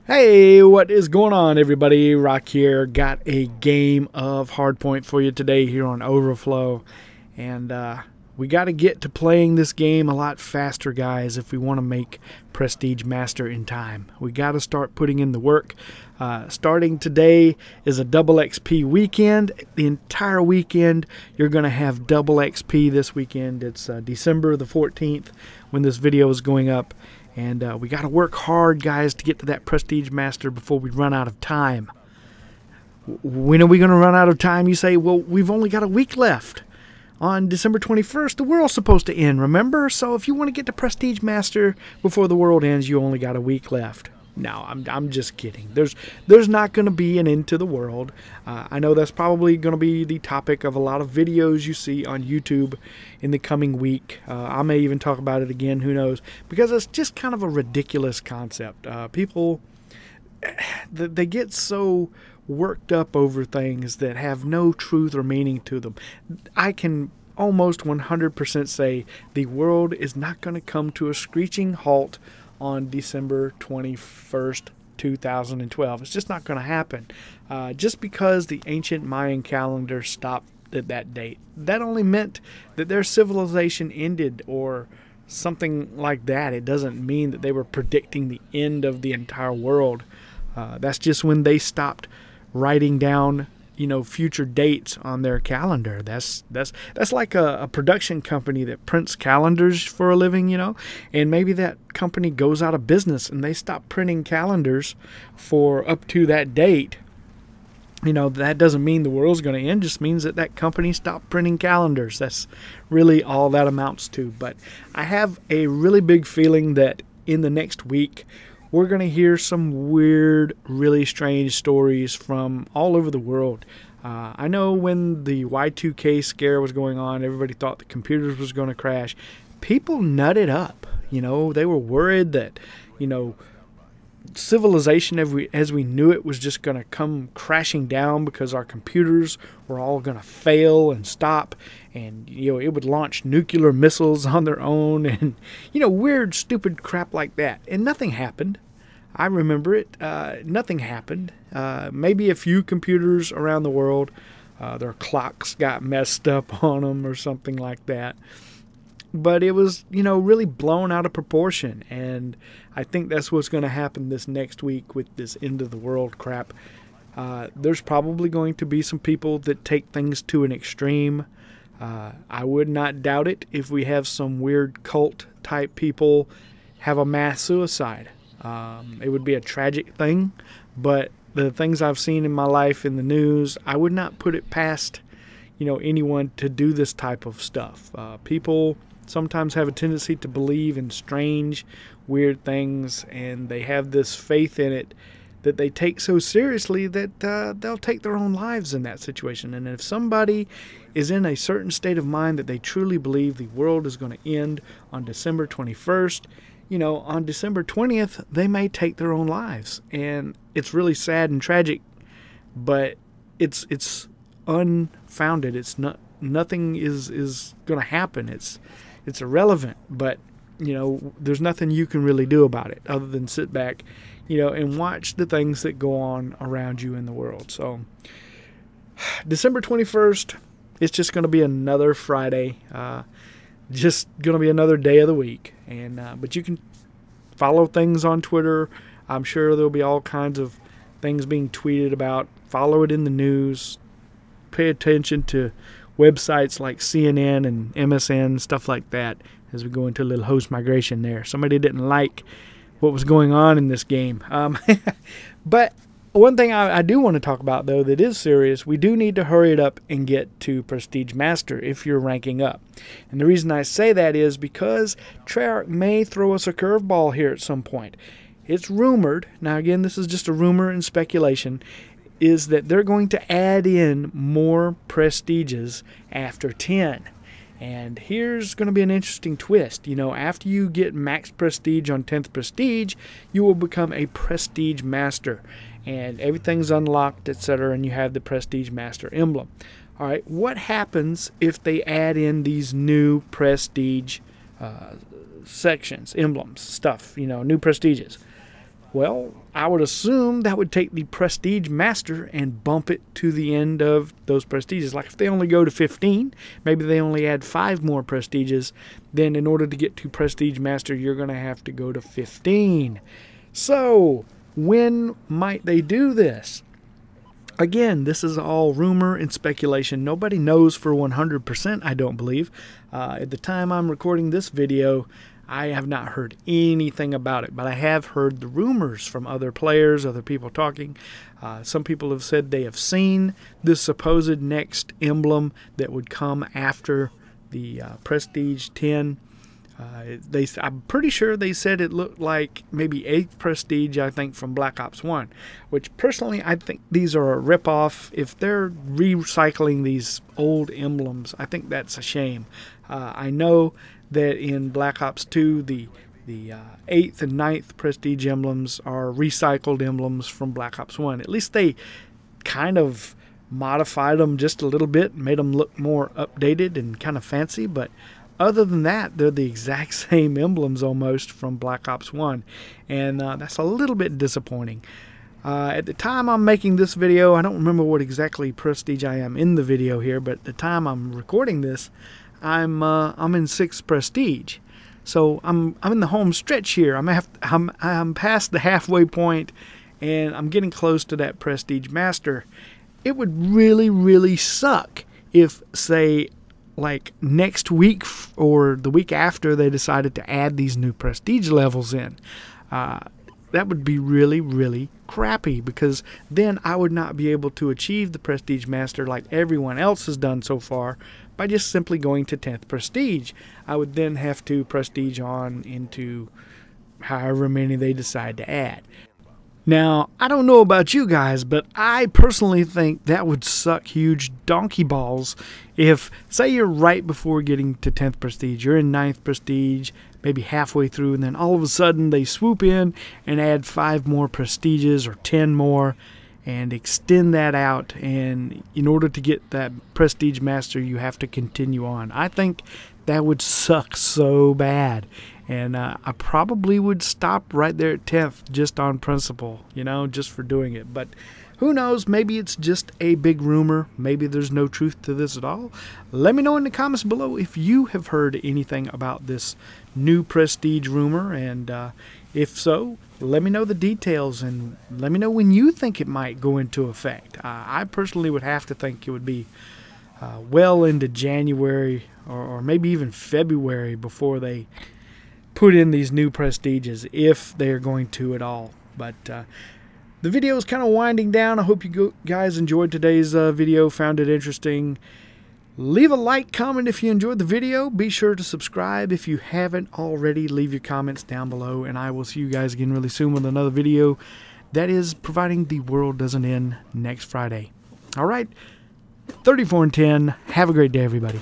Hey, what is going on, everybody? Rock here. Got a game of Hardpoint for you today here on Overflow. And we got to get to playing this game a lot faster, guys, if we want to make Prestige Master in time. We got to start putting in the work. Starting today is a double XP weekend. The entire weekend, you're going to have double XP this weekend. It's December the 14th when this video is going up. And we got to work hard, guys, to get to that Prestige Master before we run out of time. When are we going to run out of time? You say, well, we've only got a week left. On December 21st, the world's supposed to end, remember? So if you want to get to Prestige Master before the world ends, you only got a week left. No, I'm just kidding. There's not going to be an end to the world. I know that's probably going to be the topic of a lot of videos you see on YouTube in the coming week. I may even talk about it again, who knows, because it's just kind of a ridiculous concept. People, they get so worked up over things that have no truth or meaning to them. I can almost 100% say the world is not going to come to a screeching halt on December 21st, 2012. It's just not going to happen. Just because the ancient Mayan calendar stopped at that date, that only meant that their civilization ended or something like that. It doesn't mean that they were predicting the end of the entire world. That's just when they stopped writing down, you know, future dates on their calendar. That's like a production company that prints calendars for a living, you know, and maybe that company goes out of business and they stop printing calendars for up to that date. You know, that doesn't mean the world's going to end, just means that that company stopped printing calendars. That's really all that amounts to. But I have a really big feeling that in the next week we're going to hear some weird, really strange stories from all over the world. I know when the Y2K scare was going on, everybody thought the computers was going to crash. People nutted up. You know, they were worried that, you know, civilization as we knew it was just going to come crashing down because our computers were all going to fail and stop, and you know, it would launch nuclear missiles on their own, and you know, weird stupid crap like that. And nothing happened. I remember it. Nothing happened. Maybe a few computers around the world, their clocks got messed up on them or something like that. But it was, you know, really blown out of proportion. And I think that's what's going to happen this next week with this end of the world crap. There's probably going to be some people that take things to an extreme. I would not doubt it if we have some weird cult type people have a mass suicide. It would be a tragic thing, but the things I've seen in my life in the news, I would not put it past, you know, anyone to do this type of stuff. People sometimes have a tendency to believe in strange, weird things, and they have this faith in it that they take so seriously that they'll take their own lives in that situation. And if somebody is in a certain state of mind that they truly believe the world is going to end on December 21st, you know, on December 20th, they may take their own lives. And it's really sad and tragic, but it's unfounded. It's not, nothing is going to happen. It's irrelevant, but you know, there's nothing you can really do about it other than sit back, you know, and watch the things that go on around you in the world. So December 21st, it's just going to be another Friday. Just going to be another day of the week. And but you can follow things on Twitter. I'm sure there'll be all kinds of things being tweeted about. Follow it in the news. Pay attention to websites like CNN and MSN, stuff like that, as we go into a little host migration there. Somebody didn't like what was going on in this game. But one thing I do want to talk about, though, that is serious, we do need to hurry it up and get to Prestige Master if you're ranking up. And the reason I say that is because Treyarch may throw us a curveball here at some point. It's rumored, now again, this is just a rumor and speculation, is that they're going to add in more prestiges after 10. And here's going to be an interesting twist. You know, after you get max prestige on 10th prestige, you will become a Prestige Master. And everything's unlocked, etc., and you have the Prestige Master emblem. All right, what happens if they add in these new prestige sections, emblems, stuff, you know, new prestiges? Well, I would assume that would take the Prestige Master and bump it to the end of those prestiges. Like if they only go to 15, maybe they only add 5 more prestiges, then in order to get to Prestige Master, you're going to have to go to 15. So, when might they do this? Again, this is all rumor and speculation. Nobody knows for 100%, I don't believe. At the time I'm recording this video, I have not heard anything about it, but I have heard the rumors from other players, other people talking. Some people have said they have seen this supposed next emblem that would come after the Prestige 10. I'm pretty sure they said it looked like maybe 8th Prestige, I think, from Black Ops 1, which personally I think these are a ripoff. If they're recycling these old emblems, I think that's a shame. I know that in Black Ops 2, the 8th and 9th Prestige emblems are recycled emblems from Black Ops 1. At least they kind of modified them just a little bit, made them look more updated and kind of fancy, but other than that, they're the exact same emblems almost from Black Ops 1, and that's a little bit disappointing. At the time I'm making this video, I don't remember what exactly prestige I am in the video here, but at the time I'm recording this, I'm in 6th Prestige, so I'm in the home stretch here. I'm past the halfway point, and I'm getting close to that Prestige Master. It would really suck if, say, like next week or the week after they decided to add these new prestige levels in. That would be really crappy, because then I would not be able to achieve the Prestige Master like everyone else has done so far by just simply going to 10th Prestige. I would then have to prestige on into however many they decide to add. Now, I don't know about you guys, but I personally think that would suck huge donkey balls if, say you're right before getting to 10th Prestige, you're in 9th Prestige, maybe halfway through, and then all of a sudden they swoop in and add 5 more prestiges or 10 more and extend that out, and in order to get that Prestige Master, you have to continue on. I think that would suck so bad. And I probably would stop right there at 10th just on principle, you know, just for doing it. But who knows? Maybe it's just a big rumor. Maybe there's no truth to this at all. Let me know in the comments below if you have heard anything about this new prestige rumor. And if so, let me know the details and let me know when you think it might go into effect. I personally would have to think it would be well into January or maybe even February before they put in these new prestiges, if they're going to at all. But the video is kind of winding down. I hope you guys enjoyed today's video, found it interesting. Leave a like, comment if you enjoyed the video. Be sure to subscribe if you haven't already. Leave your comments down below, and I will see you guys again really soon with another video. That is, providing the world doesn't end next Friday. All right, 34 and 10. Have a great day, everybody.